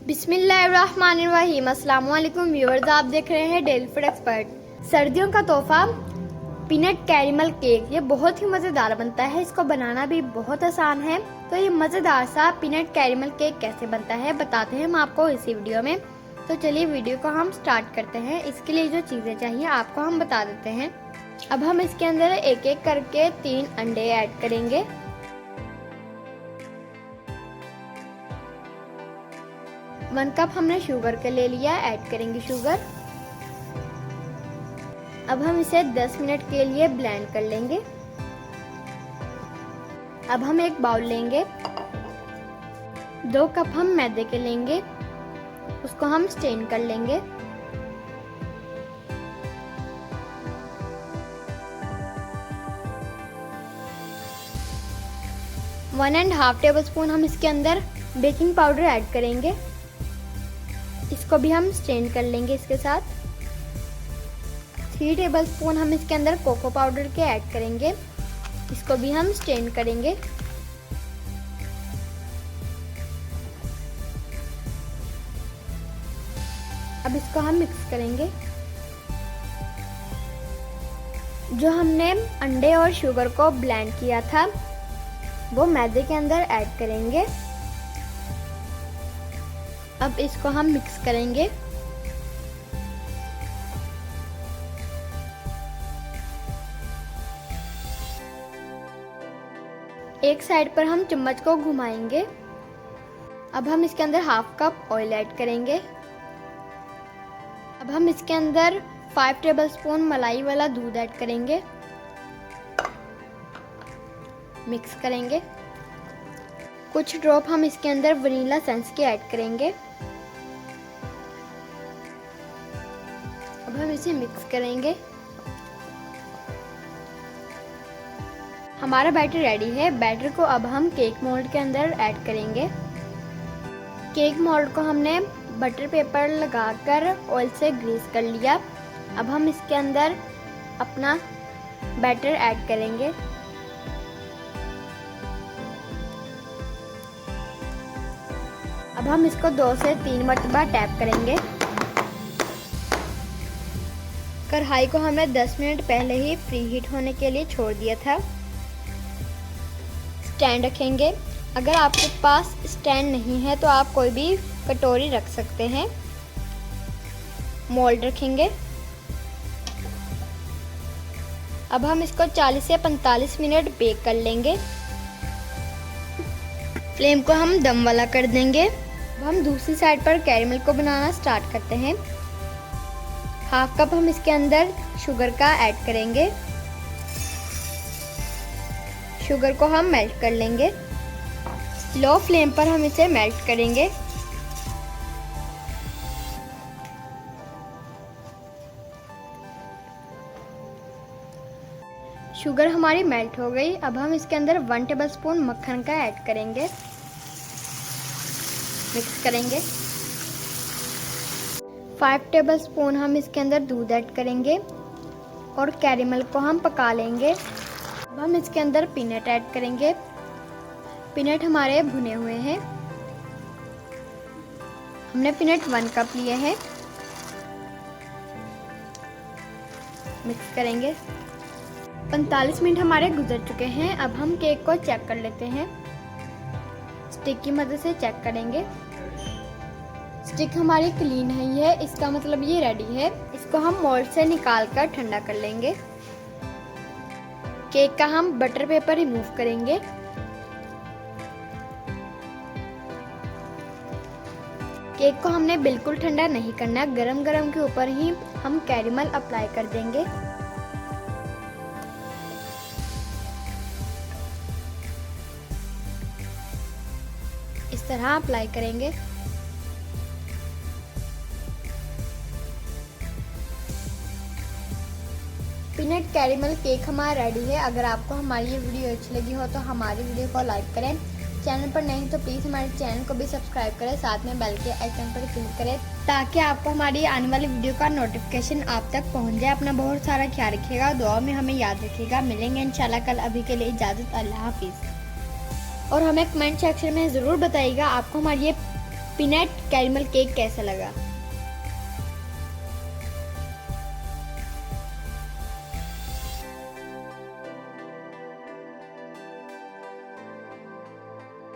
बिस्मिल्लाहिर्रहमानिर्रहीम। अस्सलाम वालेकुम व्यूअर्स, आप देख रहे हैं डेली फूड एक्सपर्ट। सर्दियों का तोहफा पीनट कैरेमल केक, ये बहुत ही मज़ेदार बनता है। इसको बनाना भी बहुत आसान है। तो ये मज़ेदार सा पीनट कैरेमल केक कैसे बनता है बताते हैं हम आपको इसी वीडियो में। तो चलिए वीडियो को हम स्टार्ट करते हैं। इसके लिए जो चीज़ें चाहिए आपको हम बता देते हैं। अब हम इसके अंदर एक एक करके 3 अंडे ऐड करेंगे। 1 कप हमने शुगर के ले लिया, ऐड करेंगे शुगर। अब हम इसे 10 मिनट के लिए ब्लेंड कर लेंगे। अब हम एक बाउल लेंगे, 2 कप हम मैदे के लेंगे, उसको हम स्टेन कर लेंगे। One and half table spoon हम इसके अंदर बेकिंग पाउडर ऐड करेंगे, इसको भी हम स्टेन कर लेंगे इसके साथ। 3 टेबल स्पून हम इसके अंदर कोको पाउडर के ऐड करेंगे, इसको भी हम स्टेन करेंगे। अब इसको हम मिक्स करेंगे। जो हमने अंडे और शुगर को ब्लेंड किया था वो मैदे के अंदर ऐड करेंगे। अब इसको हम मिक्स करेंगे। एक साइड पर हम चम्मच को घुमाएंगे। अब हम इसके अंदर हाफ कप ऑयल ऐड करेंगे। अब हम इसके अंदर 5 टेबल स्पून मलाई वाला दूध ऐड करेंगे, मिक्स करेंगे। कुछ ड्रॉप हम इसके अंदर वनीला एसेंस के ऐड करेंगे। अब हम इसे मिक्स करेंगे। हमारा बैटर रेडी है। बैटर को अब हम केक मोल्ड के अंदर ऐड करेंगे। केक मोल्ड को हमने बटर पेपर लगाकर ऑयल से ग्रीस कर लिया। अब हम इसके अंदर अपना बैटर ऐड करेंगे। अब हम इसको 2 से 3 मरतबा टैप करेंगे। कढ़ाई को हमने 10 मिनट पहले ही प्री हीट होने के लिए छोड़ दिया था। स्टैंड रखेंगे। अगर आपके पास स्टैंड नहीं है तो आप कोई भी कटोरी रख सकते हैं। मोल्ड रखेंगे। अब हम इसको 40 से 45 मिनट बेक कर लेंगे। फ्लेम को हम दम वाला कर देंगे। अब हम दूसरी साइड पर कैरेमल को बनाना स्टार्ट करते हैं। हाफ कप हम इसके अंदर शुगर का ऐड करेंगे। शुगर को हम मेल्ट कर लेंगे। लो फ्लेम पर हम इसे मेल्ट करेंगे। शुगर हमारी मेल्ट हो गई। अब हम इसके अंदर 1 टेबल स्पून मक्खन का ऐड करेंगे, मिक्स करेंगे। 5 टेबल स्पून हम इसके अंदर दूध ऐड करेंगे और कैरेमल को हम पका लेंगे। अब हम इसके अंदर पीनट ऐड करेंगे। पीनट हमारे भुने हुए हैं। हमने पीनट 1 कप लिए हैं, मिक्स करेंगे। 45 मिनट हमारे गुजर चुके हैं। अब हम केक को चेक कर लेते हैं। स्टिक की मदद से चेक करेंगे। स्टिक हमारी क्लीन है, इसका मतलब ये रेडी है। इसको हम मोल्ड से निकाल कर ठंडा कर लेंगे। केक का हम बटर पेपर रिमूव करेंगे। केक को हमने बिल्कुल ठंडा नहीं करना, गरम गरम के ऊपर ही हम कैरेमल अप्लाई कर देंगे। इस तरह अप्लाई करेंगे। पीनट कैरेमल केक हमारा रेडी है। अगर आपको हमारी ये वीडियो अच्छी लगी हो तो हमारी वीडियो को लाइक करें। चैनल पर नहीं तो प्लीज़ हमारे चैनल को भी सब्सक्राइब करें, साथ में बेल के आइकन पर क्लिक करें ताकि आपको हमारी आने वाली वीडियो का नोटिफिकेशन आप तक पहुंच जाए। अपना बहुत सारा ख्याल रखिएगा, दुआ में हमें याद रखिएगा। मिलेंगे इंशाल्लाह कल। अभी के लिए इजाज़त, अल्लाह हाफिज़। और हमें कमेंट सेक्शन में ज़रूर बताइएगा आपको हमारी ये पीनट कैरमल केक कैसा लगा।